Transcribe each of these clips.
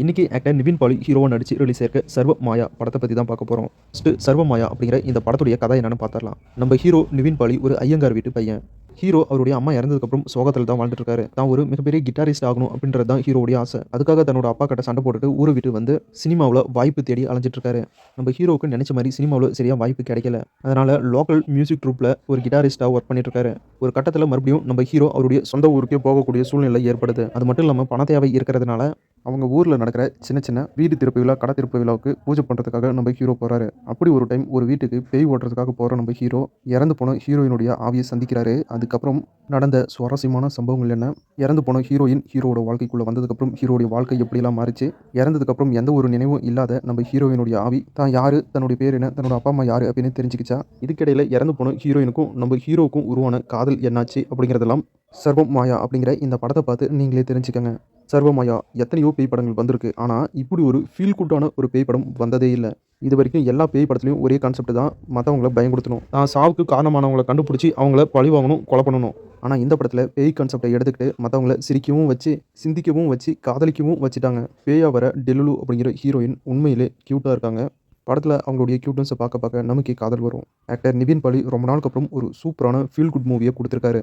இன்னைக்கு ஆக்டர் நிவின் பாலி ஹீரோவா நடிச்சு ரிலீஸ் ஆயிருக்க சர்வ மாயா படத்தை பத்தி தான் பார்க்க போறோம். ஃபர்ஸ்ட் சர்வ மாயா அப்படிங்கிற இந்த படத்துடைய கதை என்னன்னு பார்த்தரலாம். நம்ம ஹீரோ நிவின் பாலி ஒரு ஐயங்கார் வீட்டு பையன். ஹீரோ அவருடைய அம்மா இறந்ததுக்கு அப்புறம் சோகத்துல தான் வாழ்ந்துட்டு இருக்காரு. தான் ஒரு மிகப்பெரிய கிட்டாரிஸ்ட் ஆகணும் அப்படின்றது தான் ஹீரோவுடைய ஆசை. அதுக்காக தன்னோட அப்பா கிட்ட சண்டை போட்டுட்டு ஊரை விட்டு வந்து சினிமாவுல வாய்ப்பு தேடி அலைஞ்சிட்டு இருக்காரு. நம்ம ஹீரோவுக்கு நினைச்ச மாதிரி சினிமாவுல சரியா வாய்ப்பு கிடைக்கல. அதனால லோக்கல் மியூசிக் ட்ரூப்ல ஒரு கிட்டாரிஸ்டா ஒர்க் பண்ணிட்டு இருக்காரு. ஒரு கட்டத்துல மறுபடியும் நம்ம ஹீரோ அவருடைய சொந்த ஊருக்கே போகக்கூடிய சூழ்நிலை ஏற்படுது. அது மட்டும் இல்லாம பண தேவை இருக்கிறதுனால அவங்க ஊர்ல நடக்கிற சின்ன சின்ன வீடு திறப்பு விழா, கடை திறப்பு விழாவுக்கு பூஜை பண்றதுக்காக நம்ம ஹீரோ போறாரு. அப்படி ஒரு டைம் ஒரு வீட்டுக்கு பேய் ஓட்டுறதுக்காக போற நம்ம ஹீரோ இறந்து போன ஹீரோயினுடைய ஆவியை சந்திக்கிறாரு. அதுக்கப்புறம் நடந்த சுவாரஸ்யமான சம்பவங்கள் என்ன? இறந்து போன ஹீரோயின் ஹீரோவோட வாழ்க்கைக்குள்ள வந்ததுக்கப்புறம் ஹீரோடைய வாழ்க்கை எப்படிலாம் மாறிச்சு? இறந்ததுக்கப்புறம் எந்த ஒரு நினைவும் இல்லாத நம்ம ஹீரோயினுடைய ஆவி தான் யாரு, தன்னுடைய பேர் என்ன, தன்னோட அப்பா அம்மா யாரு அப்படின்னு தெரிஞ்சுக்கிச்சா? இதுக்கிடையில இறந்து போன ஹீரோயினுக்கும் நம்ம ஹீரோவுக்கும் உருவான காதல் என்னாச்சு அப்படிங்கிறதெல்லாம் சர்வம் மாயா அப்படிங்கிற இந்த படத்தை பார்த்து நீங்களே தெரிஞ்சுக்கங்க. சர்வமாயா எத்தனையோ பேய் படங்கள் வந்திருக்கு. ஆனால் இப்படி ஒரு ஃபீல் குட்டான ஒரு பேய் படம் வந்ததே இல்லை. இது வரைக்கும் எல்லா பேய் படத்துலையும் ஒரே கான்செப்ட் தான், மற்றவங்கள பயன்படுத்தணும், தான் சாவுக்கு காரணமானவங்களை கண்டுபிடிச்சி அவங்கள பழி வாங்கணும், கொலை பண்ணணும். ஆனால் இந்த படத்தில் பேய் கான்செப்டை எடுத்துக்கிட்டு மற்றவங்கள சிரிக்கவும் வச்சு, சிந்திக்கவும் வச்சு, காதலிக்கவும் வச்சுட்டாங்க. பேயா வர டெலுலு அப்படிங்கிற ஹீரோயின் உண்மையிலே க்யூட்டாக இருக்காங்க. படத்தில் அவங்களுடைய க்யூட்னஸை பார்க்க பார்க்க நமக்கே காதல் வரும். ஆக்டர் நிவின் பாலி ரொம்ப நாளுக்கு அப்புறம் ஒரு சூப்பரான ஃபீல் குட் மூவியை கொடுத்துருக்காரு.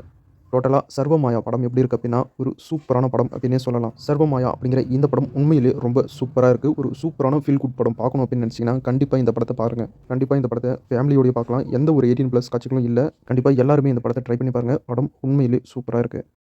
டோட்டலாக சர்வமாயா படம் எப்படி இருக்குது அப்படின்னா ஒரு சூப்பரான படம் அப்படின்னே சொல்லலாம். சர்வமாயா அப்படிங்கிற இந்த படம் உண்மையிலே ரொம்ப சூப்பராக இருக்குது. ஒரு சூப்பரான ஃபீல் குட் படம் பார்க்கணும் அப்படின்னு நினச்சிங்கன்னா கண்டிப்பாக இந்த படத்தை பாருங்கள். கண்டிப்பாக இந்த படத்தை ஃபேமிலியோடய பார்க்கலாம். எந்த ஒரு 18+ காட்சிகளும் இல்லை. கண்டிப்பாக எல்லாருமே இந்த படத்தை ட்ரை பண்ணி பாருங்கள். படம் உண்மையிலே சூப்பராக இருக்குது.